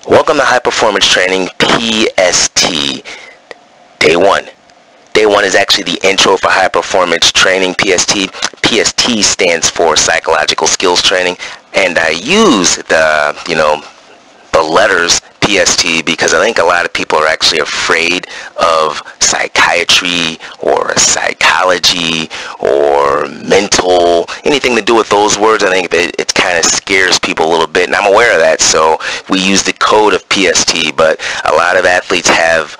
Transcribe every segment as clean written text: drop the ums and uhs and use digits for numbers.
Welcome to High Performance Training PST, Day 1. Day 1 is actually the intro for High Performance Training PST. PST stands for Psychological Skills Training, and I use the letters PST because I think a lot of people are actually afraid of psychiatry or psychology or mental, anything to do with those words. I think it kind of scares people a little bit, and I'm aware of that, so we use the code of PST, but a lot of athletes have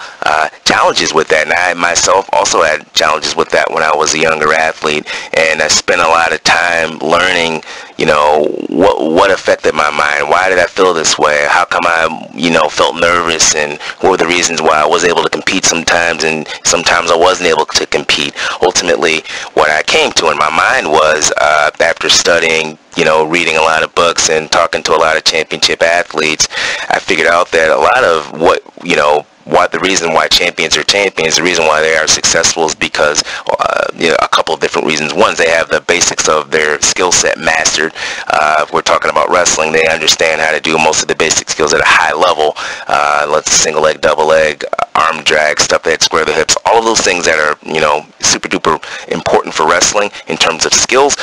challenges with that, and I myself also had challenges with that when I was a younger athlete, and I spent a lot of time learning, what affected my mind. Why did I feel this way? How come I, felt nervous, and what were the reasons why I was able to compete sometimes and sometimes I wasn't able to compete? Ultimately, what I came to in my mind was, after studying, reading a lot of books and talking to a lot of championship athletes, I figured out that a lot of the reason why champions are champions, the reason why they are successful is because a couple of different reasons. One is they have the basics of their skill set mastered. If we're talking about wrestling, they understand how to do most of the basic skills at a high level. Let's single leg, double leg, arm drag, stuff that square the hips, all of those things that are, super duper important for wrestling in terms of skills.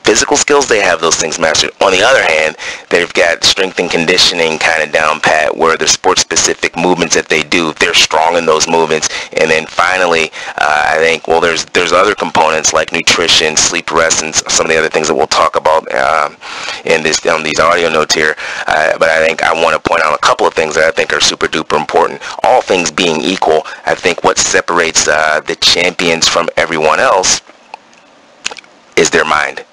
Physical skills, they have those things mastered. On the other hand, they've got strength and conditioning kind of down pat, where the sport-specific movements that they do, they're strong in those movements. And then finally, I think, there's other components like nutrition, sleep, rest, and some of the other things that we'll talk about on these audio notes here. But I think I want to point out a couple of things that I think are super duper important. All things being equal, I think what separates the champions from everyone else is their mind.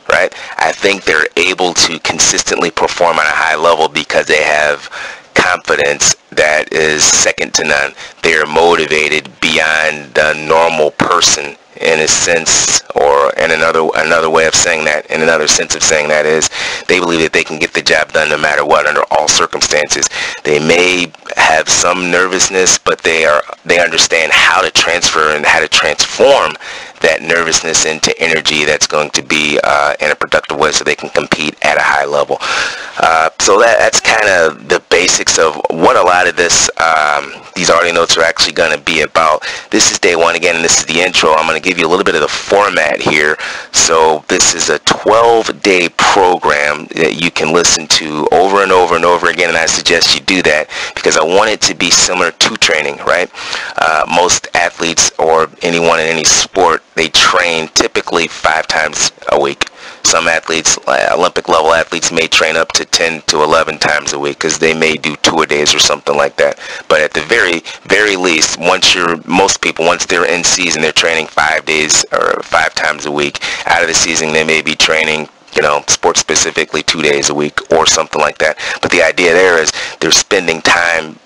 Right? I think they're able to consistently perform on a high level because they have confidence that is second to none. They are motivated beyond the normal person, in a sense, or in another way of saying that, in another sense of saying that is, they believe that they can get the job done no matter what, under all circumstances. They may have some nervousness, but they understand how to transfer and how to transform that nervousness into energy that's going to be in a productive way so they can compete at a high level. So that's kind of the basics of what a lot of these audio notes are actually going to be about. This is day 1 again, and this is the intro. I'm going to give you a little bit of the format here. So this is a 12-day program that you can listen to over and over and over again, and I suggest you do that because I want it to be similar to training, right? Most athletes or anyone in any sport, they train typically 5 times a week. Some athletes, Olympic level athletes, may train up to 10 to 11 times a week because they may do 2-a-days or something like that. But at the very least, once they're in season, they're training 5 days or 5 times a week. Out of the season, they may be training, sport specifically 2 days a week or something like that. But the idea there is they're spending time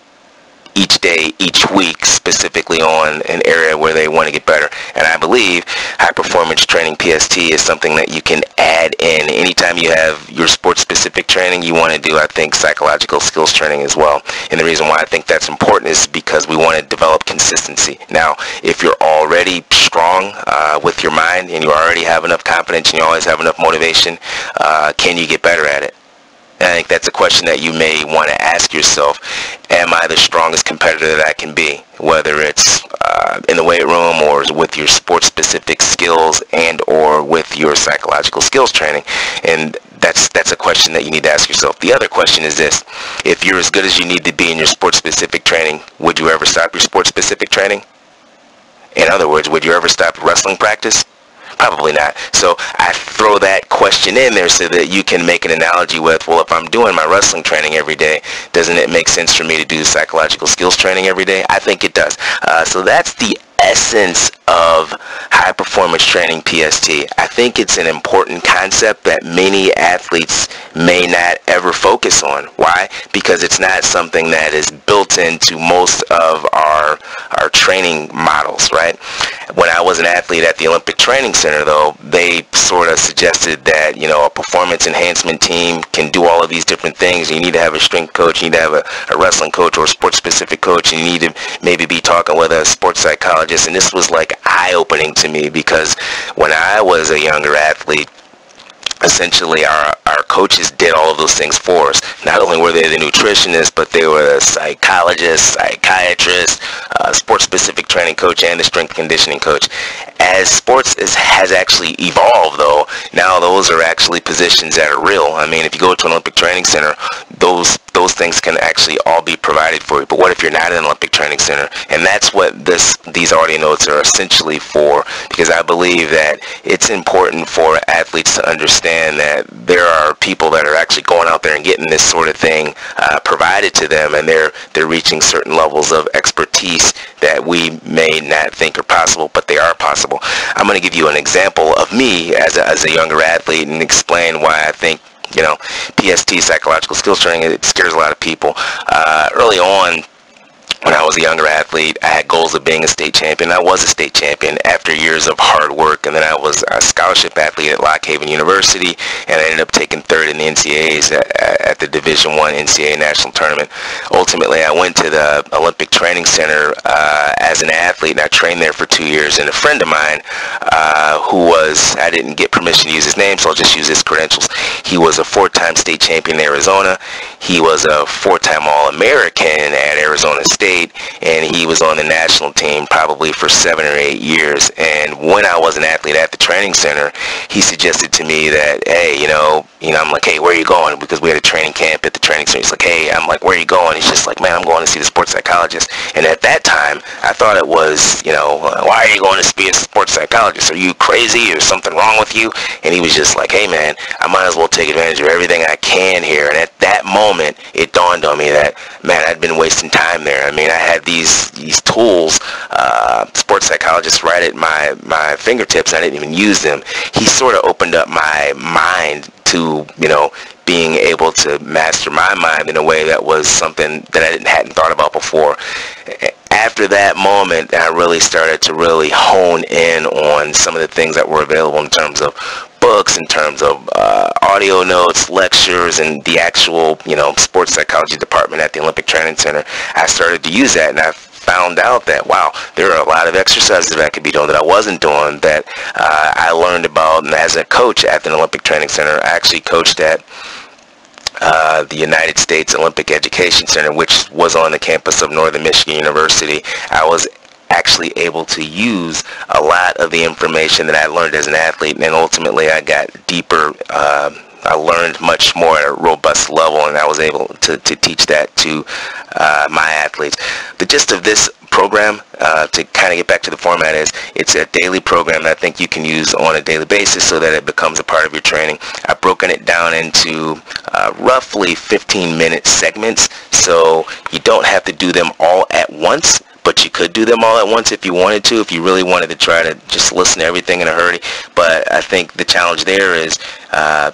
each day, each week, specifically on an area where they want to get better. And I believe High Performance Training PST is something that you can add in. Anytime you have your sport-specific training, you want to do, I think, psychological skills training as well. And the reason why I think that's important is because we want to develop consistency. Now, if you're already strong with your mind and you already have enough confidence and you always have enough motivation, can you get better at it? And I think that's a question that you may want to ask yourself. Am I the strongest competitor that I can be? Whether it's in the weight room or with your sport-specific skills and or with your psychological skills training. And that's a question that you need to ask yourself. The other question is this. If you're as good as you need to be in your sport-specific training, would you ever stop your sport-specific training? In other words, would you ever stop wrestling practice? Probably not. So I throw that question in there so that you can make an analogy with, well, if I'm doing my wrestling training every day, doesn't it make sense for me to do psychological skills training every day? I think it does. So that's the essence of High Performance Training PST. I think it's an important concept that many athletes may not ever focus on. Why? Because it's not something that is built into most of our training models, right? When I was an athlete at the Olympic Training Center, though, they sort of suggested that, a performance enhancement team can do all of these different things. You need to have a strength coach, you need to have a wrestling coach or a sports-specific coach, and you need to maybe be talking with a sports psychologist. And this was like eye-opening to me because when I was a younger athlete, essentially our coaches did all of those things for us. Not only were they the nutritionists, but they were the psychologists, psychiatrists, sports-specific training coach, and the strength conditioning coach. As sports has actually evolved, though, now those are actually positions that are real. I mean, if you go to an Olympic Training Center, those things can actually all be provided for you. But what if you're not in an Olympic Training Center? And that's what these audio notes are essentially for, because I believe that it's important for athletes to understand that there are people that are actually going out there and getting this sort of thing provided to them, and they're reaching certain levels of expertise that we may not think are possible, but they are possible. I'm going to give you an example of me as a younger athlete and explain why I think, you know, PST, psychological skills training, it scares a lot of people. Early on, when I was a younger athlete, I had goals of being a state champion. I was a state champion after years of hard work, and then I was a scholarship athlete at Lock Haven University, and I ended up taking third in the NCAAs at the Division I NCAA National Tournament. Ultimately, I went to the Olympic Training Center as an athlete, and I trained there for 2 years, and a friend of mine I didn't get permission to use his name, so I'll just use his credentials. He was a 4-time state champion in Arizona. He was a 4-time All-American at Arizona State, and he was on the national team probably for 7 or 8 years. And when I was an athlete at the training center, he suggested to me that, hey, you know, I'm like, hey, where are you going? Because we had a training camp at the training center. He's like, hey, I'm like, where are you going? He's just like, man, I'm going to see the sports psychologist. And at that time, I thought it was, you know, why are you going to see a sports psychologist? Are you crazy? Or something wrong with you? And he was just like, hey, man, I might as well take advantage of everything I can here. And at that moment, it dawned on me that, man, I'd been wasting time there. I mean, I had these tools, sports psychologists right at my fingertips. I didn't even use them. He sort of opened up my mind to, you know, being able to master my mind in a way that was something that I hadn't thought about before. After that moment, I really started to really hone in on some of the things that were available in terms of books, in terms of audio notes, lectures, and the actual, you know, sports psychology department at the Olympic Training Center. I started to use that, and I found out that, wow, there are a lot of exercises that I could be doing that I wasn't doing that I learned about. And as a coach at the Olympic Training Center, I actually coached at the United States Olympic Education Center, which was on the campus of Northern Michigan University. I was actually able to use a lot of the information that I learned as an athlete, and then ultimately I got deeper. I learned much more at a robust level, and I was able to teach that to my athletes. The gist of this program, to kind of get back to the format, is it's a daily program that I think you can use on a daily basis so that it becomes a part of your training. I've broken it down into roughly 15-minute segments, so you don't have to do them all at once, but you could do them all at once if you wanted to, if you really wanted to try to just listen to everything in a hurry. But I think the challenge there is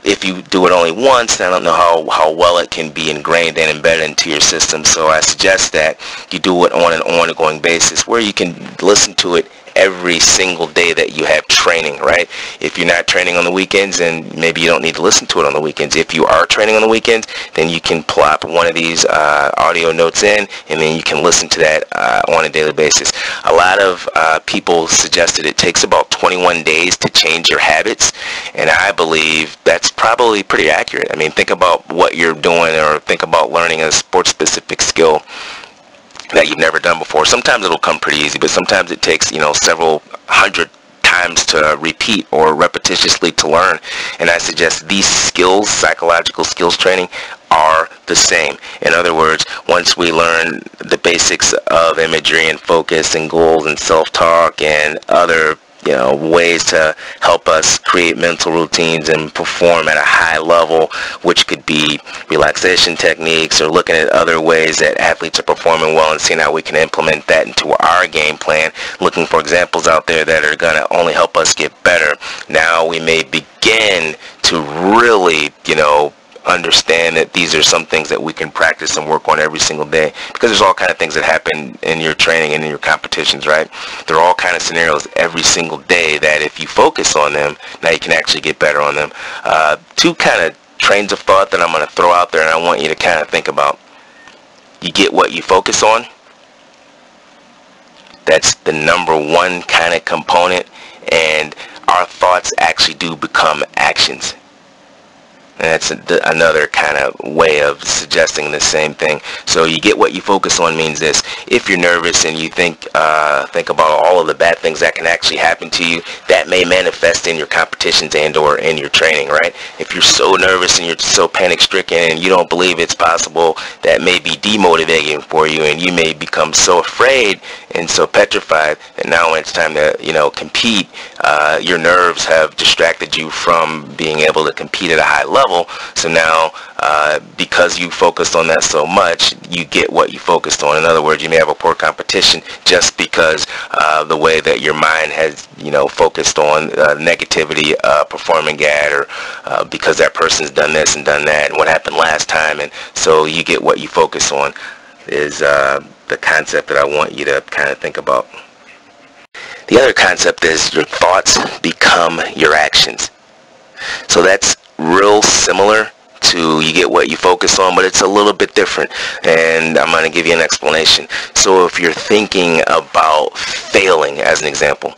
if you do it only once, I don't know how well it can be ingrained and embedded into your system. So I suggest that you do it on an ongoing basis where you can listen to it every single day that you have training, right? If you're not training on the weekends, then maybe you don't need to listen to it on the weekends. If you are training on the weekends, then you can plop one of these audio notes in, and then you can listen to that on a daily basis. A lot of people suggested it takes about 21 days to change your habits, and I believe that's probably pretty accurate. I mean, think about what you're doing, or think about learning a sports-specific skill that you've never done before. Sometimes it'll come pretty easy, but sometimes it takes, you know, several hundred times to repeat or repetitiously to learn. And I suggest these skills, psychological skills training, are the same. In other words, once we learn the basics of imagery and focus and goals and self-talk and other, you know, ways to help us create mental routines and perform at a high level, which could be relaxation techniques or looking at other ways that athletes are performing well and seeing how we can implement that into our game plan, looking for examples out there that are going to only help us get better. Now we may begin to really, you know, understand that these are some things that we can practice and work on every single day, because there's all kind of things that happen in your training and in your competitions, right? There are all kind of scenarios every single day that if you focus on them, now you can actually get better on them. Two kind of trains of thought that I'm going to throw out there, and I want you to kind of think about. You get what you focus on. That's the number one kind of component, and our thoughts actually do become actions. And that's another kind of way of suggesting the same thing. So you get what you focus on means this: if you're nervous and you think about all of the bad things that can actually happen to you, that may manifest in your competitions and or in your training, right? If you're so nervous and you're so panic-stricken and you don't believe it's possible, that may be demotivating for you, and you may become so afraid and so petrified that now when it's time to, compete, your nerves have distracted you from being able to compete at a high level. So now, because you focused on that so much, you get what you focused on. In other words, you may have a poor competition just because the way that your mind has, focused on negativity, performing at, or because that person's done this and done that, and what happened last time. And so you get what you focus on is the concept that I want you to kind of think about. The other concept is your thoughts become your actions. So that's real similar to you get what you focus on, but it's a little bit different, and I'm going to give you an explanation. So if you're thinking about failing, as an example,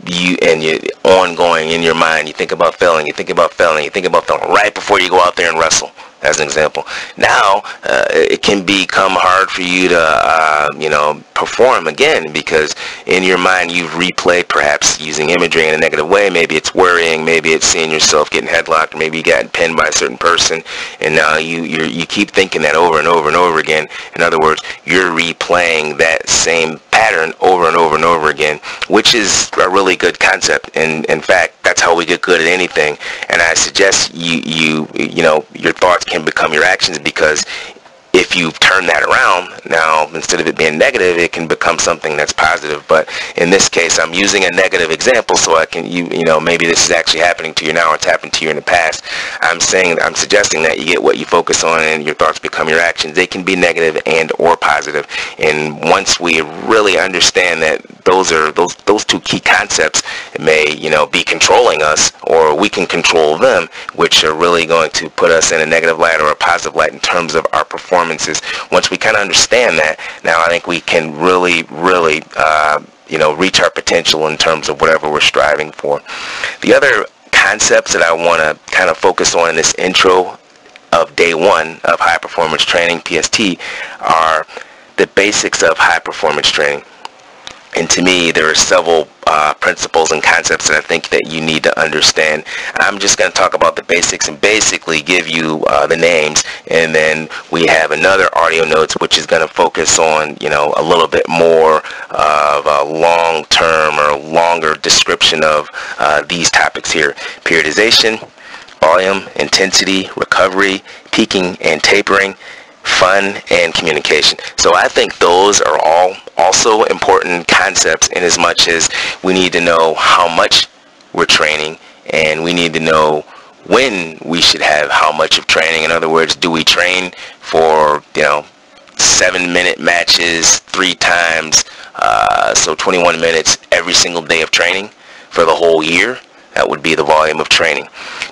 you're ongoing in your mind, you think about failing right before you go out there and wrestle, as an example. Now, it can become hard for you to, perform again, because in your mind you've replayed, perhaps using imagery in a negative way. Maybe it's worrying, maybe it's seeing yourself getting headlocked, or maybe you got pinned by a certain person, and now you keep thinking that over and over and over again. In other words, you're replaying that same pattern over and over and over again, which is a really good concept. And in fact, that's how we get good at anything. And I suggest your thoughts can become your actions, because if you turn that around, now instead of it being negative, it can become something that's positive. But in this case, I'm using a negative example so I can, maybe this is actually happening to you now, or it's happened to you in the past. I'm suggesting that you get what you focus on, and your thoughts become your actions. They can be negative and or positive. And once we really understand that those two key concepts may, be controlling us, or we can control them, which are really going to put us in a negative light or a positive light in terms of our performances. Once we kind of understand that, now I think we can really reach our potential in terms of whatever we're striving for. The other concepts that I want to kind of focus on in this intro of day one of high performance training, PST, are the basics of high performance training. And to me, there are several principles and concepts that I think that you need to understand. I'm just going to talk about the basics and basically give you the names, and then we have another audio notes which is going to focus on a little bit more of a long-term or longer description of these topics here: periodization, volume, intensity, recovery, peaking and tapering, fun, and communication. So I think those are all also important concepts, in as much as we need to know how much we're training, and we need to know when we should have how much of training. In other words, do we train for 7-minute matches 3 times, so 21 minutes every single day of training for the whole year? That would be the volume of training.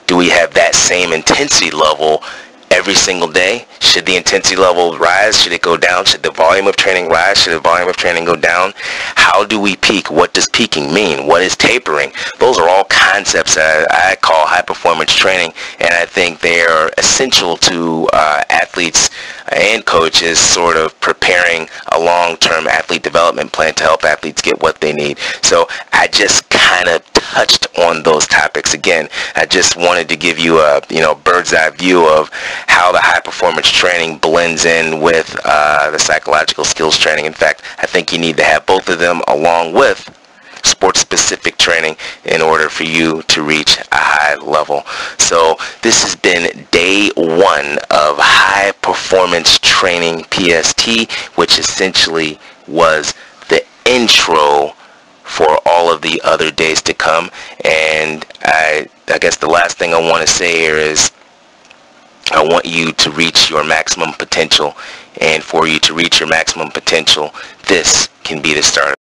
Do we have that same intensity level every single day? Should the intensity level rise? Should it go down? Should the volume of training rise? Should the volume of training go down? How do we peak? What does peaking mean? What is tapering? Those are all concepts that I call high performance training, and I think they are essential to athletes and coaches sort of preparing a long-term athlete development plan to help athletes get what they need. So I just kind of touched on those topics. Again, I just wanted to give you a bird's eye view of how the high performance training blends in with the psychological skills training. In fact, I think you need to have both of them along with sports-specific training in order for you to reach a high level. So this has been day one of high performance training PST, which essentially was the intro for all of the other days to come. And I guess the last thing I want to say here is I want you to reach your maximum potential, and for you to reach your maximum potential, this can be the start.